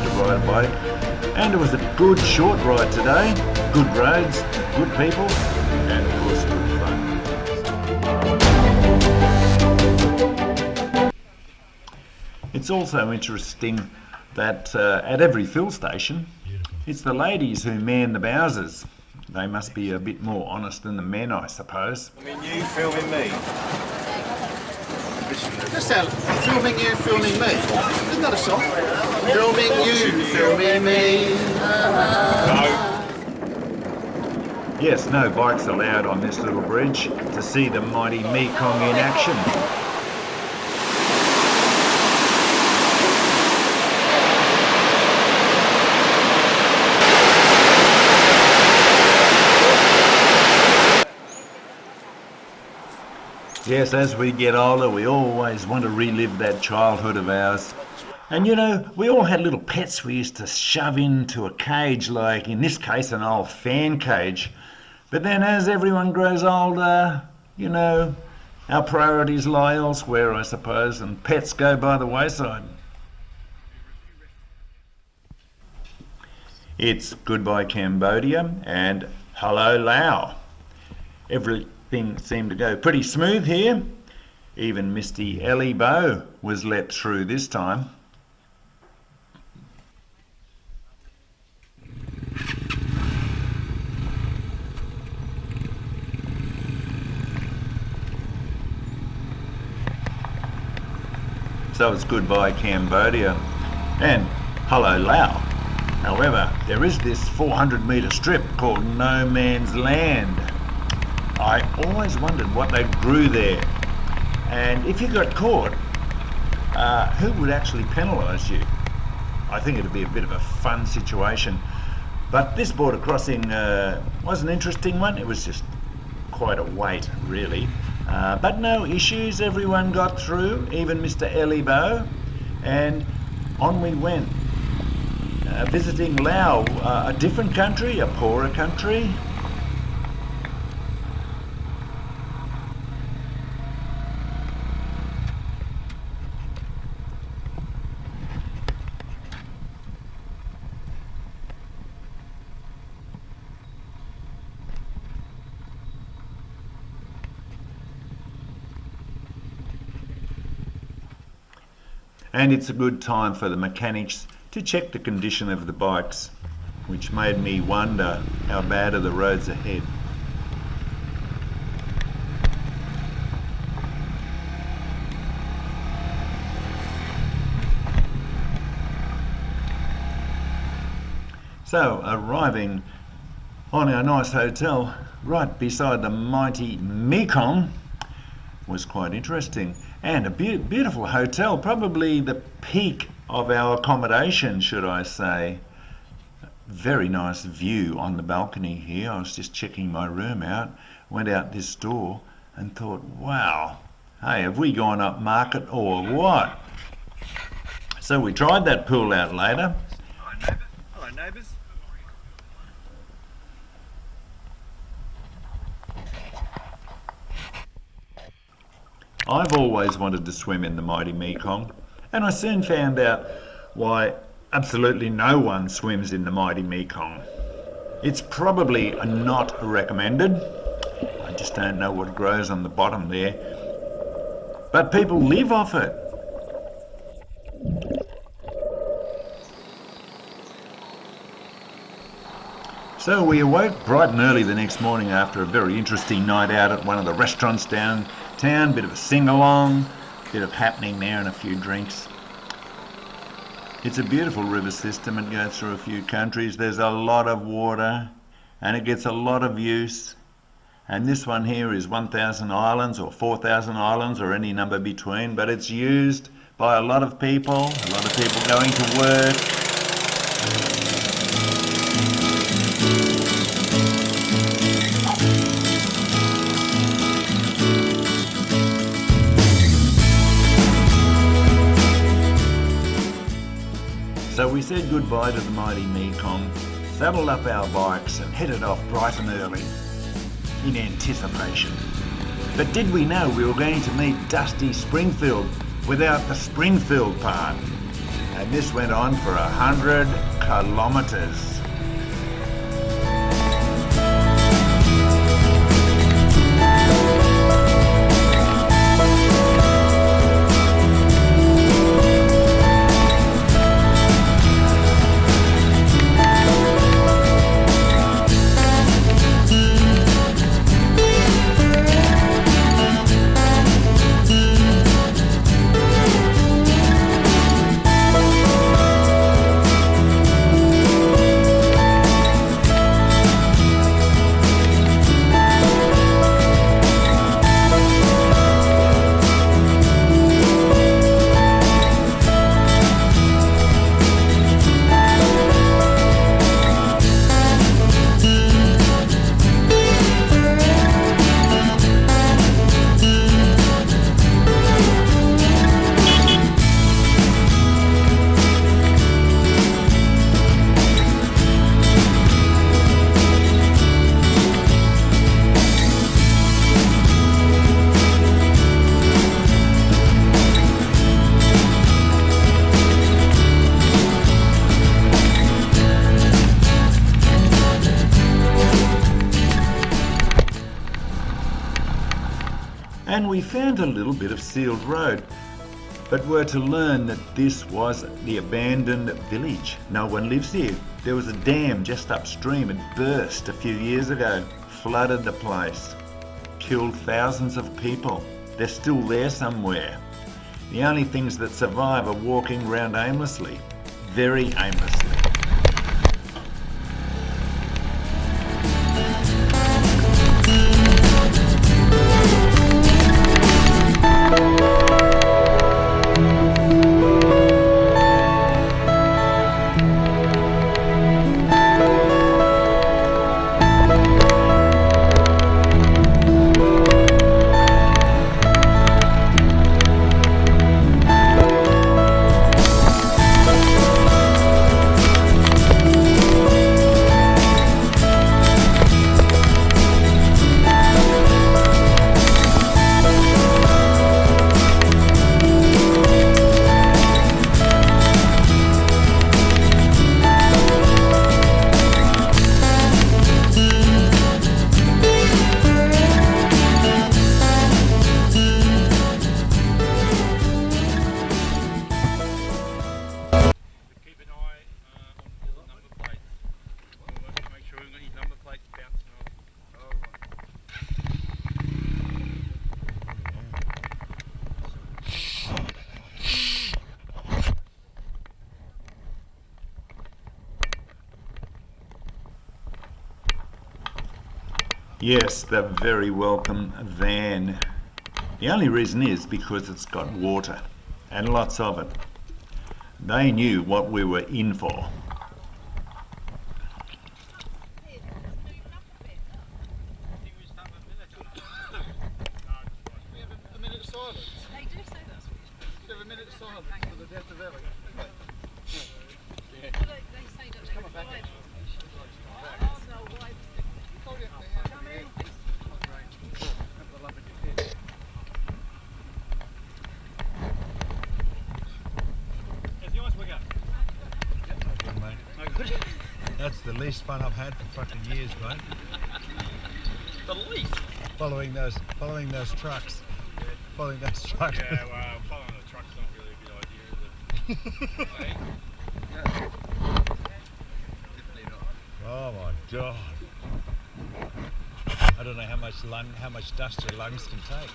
to ride a bike, and it was a good short ride today. Good roads, good people, and of course good fun. It's also interesting that at every fill station, it's the ladies who man the bowsers. They must be a bit more honest than the men, I suppose. I mean, you filming me? Just filming you, filming me. Isn't that a song? Filming you, filming me. Yes, no bikes allowed on this little bridge to see the mighty Mekong in action. Yes, as we get older, we always want to relive that childhood of ours. And you know, we all had little pets we used to shove into a cage, like in this case an old fan cage. But then as everyone grows older, you know, our priorities lie elsewhere, I suppose, and pets go by the wayside. It's goodbye Cambodia and hello Laos. Everything seemed to go pretty smooth here. Even Misty Ellie Bow was let through this time. So it's goodbye Cambodia and hello Laos. However, there is this 400-metre strip called No Man's Land. I always wondered what they grew there, and if you got caught, who would actually penalise you? I think it'd be a bit of a fun situation. But this border crossing was an interesting one. It was just quite a wait, really. But no issues, everyone got through, even Mr. Elibo, and on we went. Visiting Laos, a different country, a poorer country. And it's a good time for the mechanics to check the condition of the bikes, which made me wonder how bad are the roads ahead. So, arriving on our nice hotel right beside the mighty Mekong was quite interesting, and a beautiful hotel, probably the peak of our accommodation, should I say. Very nice view on the balcony here. I was just checking my room out, went out this door and thought, wow, hey, have we gone up market or what? So we tried that pool out later. Hello neighbours. I've always wanted to swim in the mighty Mekong, and I soon found out why absolutely no one swims in the mighty Mekong. It's probably not recommended. I just don't know what grows on the bottom there. But people live off it. So we awoke bright and early the next morning after a very interesting night out at one of the restaurants downtown, bit of a sing-along, bit of happening there and a few drinks. It's a beautiful river system. It goes through a few countries. There's a lot of water and it gets a lot of use. And this one here is 1,000 islands or 4,000 islands or any number between, but it's used by a lot of people going to work. So we said goodbye to the mighty Mekong, saddled up our bikes and headed off bright and early in anticipation. But did we know we were going to meet dusty Springfield without the Springfield part? and this went on for 100 kilometres. And we found a little bit of sealed road, but were to learn that this was the abandoned village. No one lives here. There was a dam just upstream. It burst a few years ago, flooded the place, killed thousands of people. They're still there somewhere. The only things that survive are walking around aimlessly, very aimlessly. Yes, the very welcome van. The only reason is because it's got water, and lots of it. They knew what we were in for. That's the least fun I've had for fucking years, mate. The least? Following those trucks. Following those trucks. Yeah, well, following the truck's not really a good idea, is it? Definitely not. Oh my god. I don't know how much dust your lungs can take.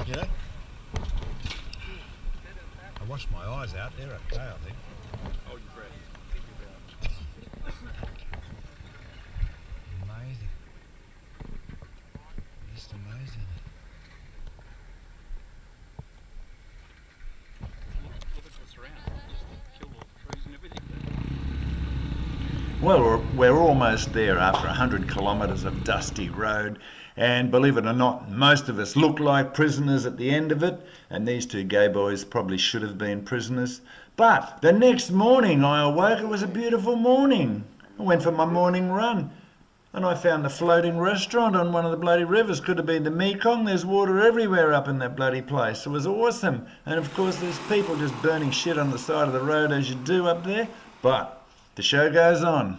You know? I washed my eyes out, they're okay, I think. Hold your breath. Amazing. Just amazing. Look at what's around. Just killed all the trees and everything. Well, we're almost there after 100 kilometres of dusty road, and believe it or not, most of us look like prisoners at the end of it, and these two gay boys probably should have been prisoners. But the next morning I awoke, it was a beautiful morning. I went for my morning run, And I found a floating restaurant on one of the bloody rivers. Could have been the Mekong. There's water everywhere up in that bloody place. It was awesome. And of course there's people just burning shit on the side of the road as you do up there. But the show goes on.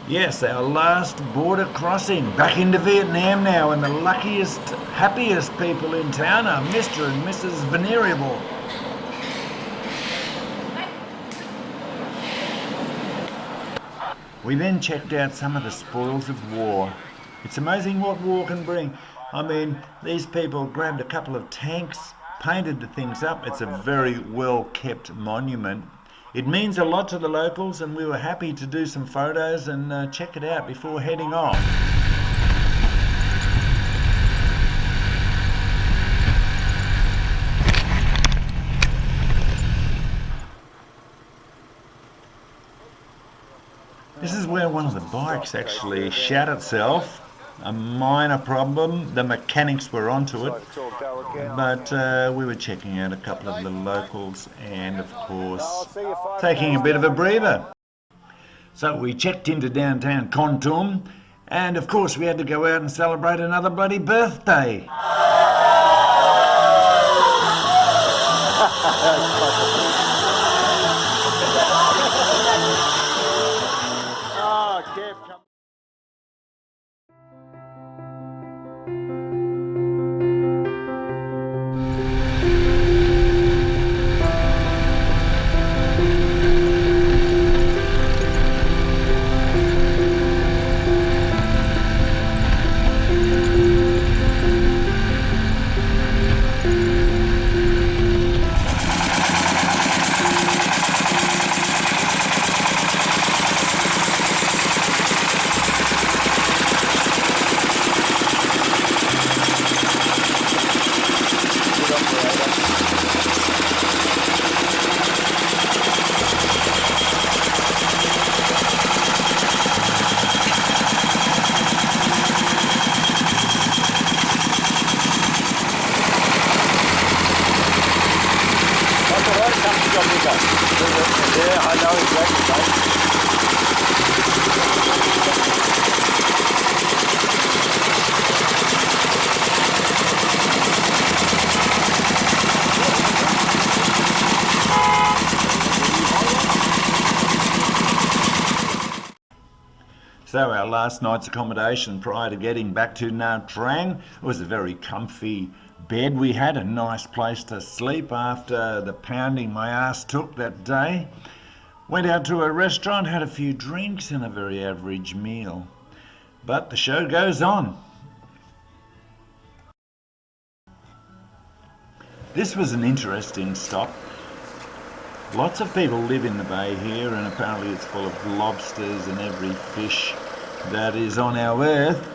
Yes, our last border crossing. Back into Vietnam now, and the luckiest, happiest people in town are Mr. and Mrs. Venerable. We then checked out some of the spoils of war. It's amazing what war can bring. I mean, these people grabbed a couple of tanks, painted the things up. It's a very well kept monument. It means a lot to the locals, and we were happy to do some photos and check it out before heading off. This is where one of the bikes actually shat itself. A minor problem. The mechanics were onto it, but we were checking out a couple of the locals and of course taking a bit of a breather. So we checked into downtown Kontum, and of course we had to go out and celebrate another bloody birthday. Yeah, I know exactly, mate. So our last night's accommodation prior to getting back to Nha Trang was a very comfy bed. We had a nice place to sleep after the pounding my ass took that day. Went out to a restaurant, had a few drinks and a very average meal. But the show goes on. This was an interesting stop. Lots of people live in the bay here, and apparently it's full of lobsters and every fish that is on our earth.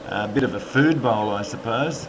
A bit of a food bowl, I suppose.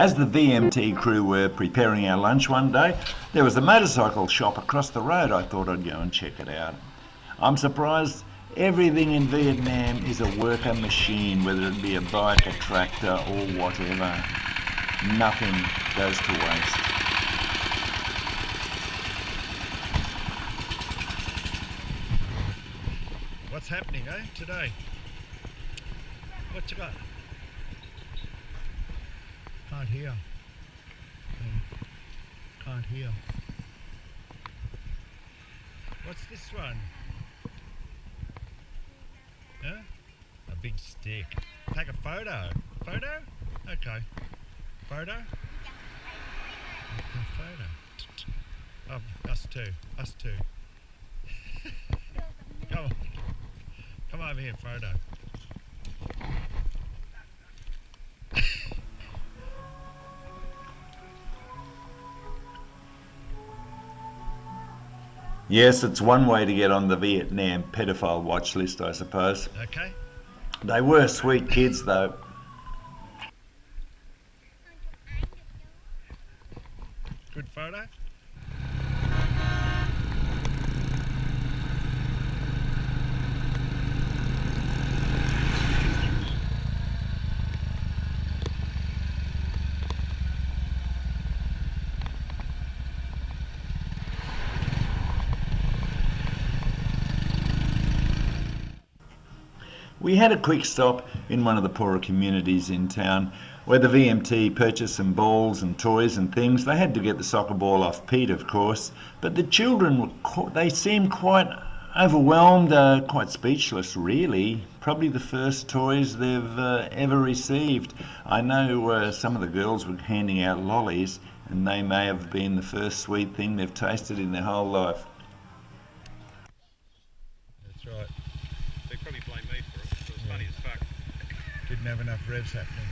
As the VMT crew were preparing our lunch one day, there was a motorcycle shop across the road. I thought I'd go and check it out. I'm surprised everything in Vietnam is a worker machine, whether it be a bike, a tractor or whatever. Nothing goes to waste. What's happening, eh, today? What you got? Can't hear. Can't hear. What's this one? Huh? A big stick. Take a photo. Photo? Okay. Photo? A photo. Oh, us two. Us two. Come on. Come over here, photo. Yes, it's one way to get on the Vietnam pedophile watch list, I suppose. Okay. They were sweet kids, though. Good photo. We had a quick stop in one of the poorer communities in town where the VMT purchased some balls and toys and things. They had to get the soccer ball off Pete, of course, but the children, they seemed quite overwhelmed, quite speechless really. Probably the first toys they've ever received. I know some of the girls were handing out lollies, and they may have been the first sweet thing they've tasted in their whole life. That's right. They probably blame me for it. It was funny as fuck. Didn't have enough revs happening.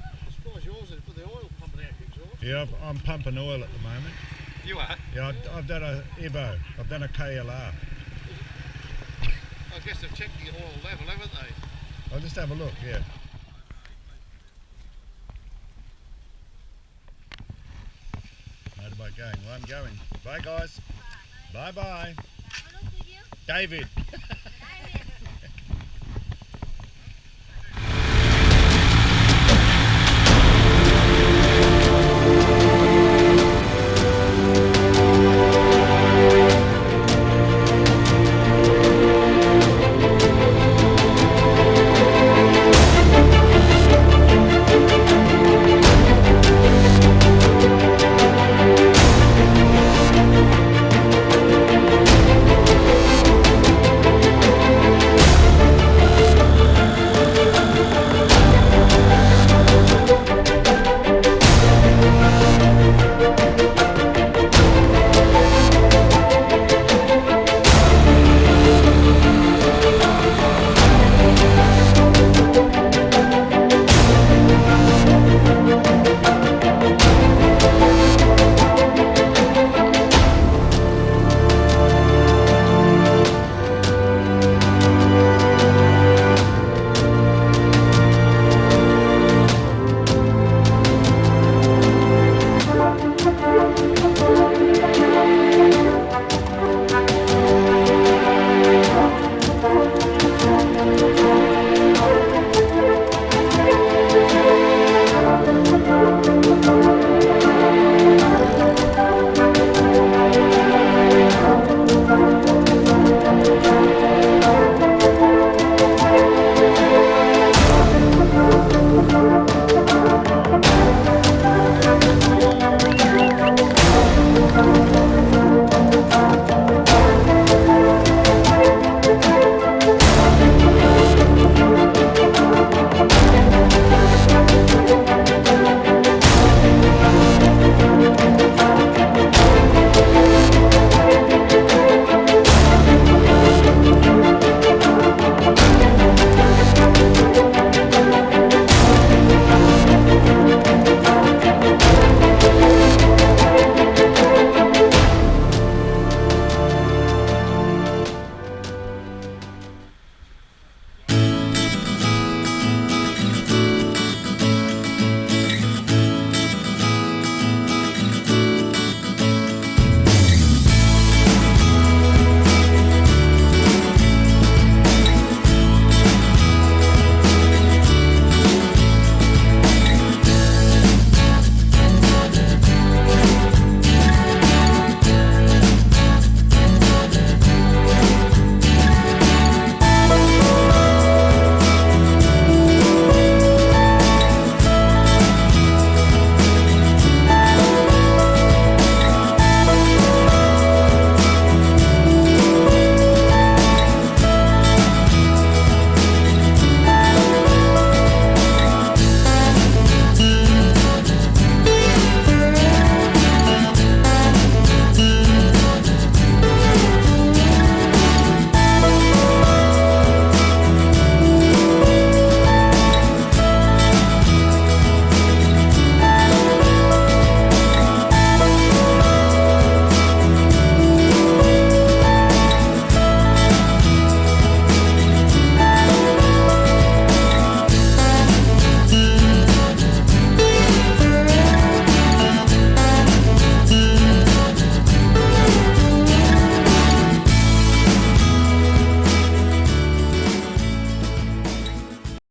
I'm surprised yours is with the oil pumping out your exhaust. Yeah, I'm pumping oil at the moment. You are? Yeah, I've done a Evo. I've done a KLR. I guess they've checked the oil level, haven't they? I'll just have a look, yeah. Motorbike going. Well, I'm going. Bye, guys. Bye-bye. David.